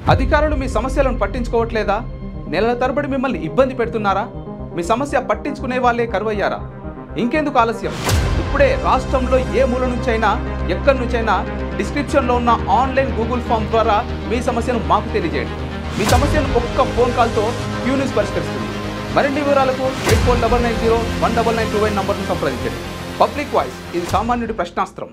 అధికారులు మీ సమస్యలను పట్టించుకోవట్లేదా? నెలల తరబడి మిమ్మల్ని ఇబ్బంది పెడుతున్నారా? మీ సమస్య పట్టించుకునే వాళ్ళే కరువయ్యారా? ఇంకెందుకు ఆలస్యం? ఇప్పుడే రాష్ట్రంలో ఏ మూల నుంచైనా ఎక్కడి నుంచైనా డిస్క్రిప్షన్లో ఉన్న ఆన్లైన్ గూగుల్ ఫామ్ ద్వారా మీ సమస్యను మాకు తెలియజేయండి. మీ సమస్యను ఒక్క ఫోన్ కాల్తో క్యూ న్యూస్ పరిష్కరిస్తుంది. మరిన్ని వివరాలకు 8490199929 నంబర్ను సంప్రదించండి. పబ్లిక్ వాయిస్, ఇది సామాన్యుడి ప్రశ్నాస్త్రం.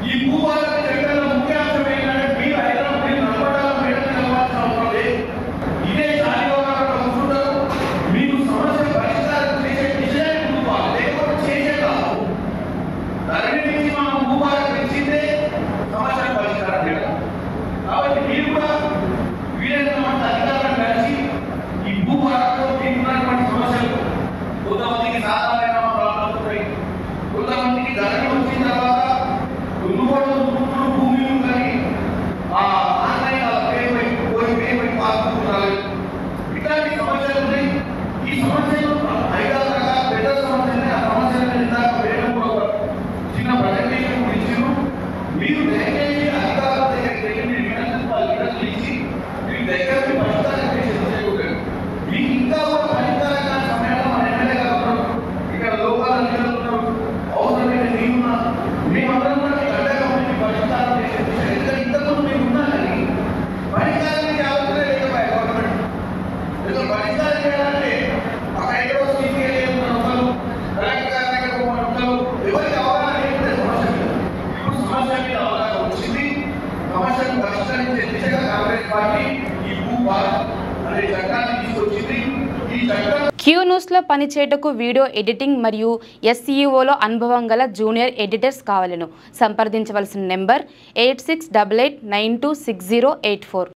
ఈ భూభారత చట్టంలో ముఖ్యాంశం ఏంటంటే పరిష్కరించే దిశగా కాంగ్రెస్ పార్టీ ఈ భూ అనే చట్టాన్ని తీసుకొచ్చింది. ఈ చట్టం క్యూ న్యూస్లో పనిచేయటకు వీడియో ఎడిటింగ్ మరియు SEOలో అనుభవం గల జూనియర్ ఎడిటర్స్ కావాలను. సంప్రదించవలసిన నెంబర్ 8688926084.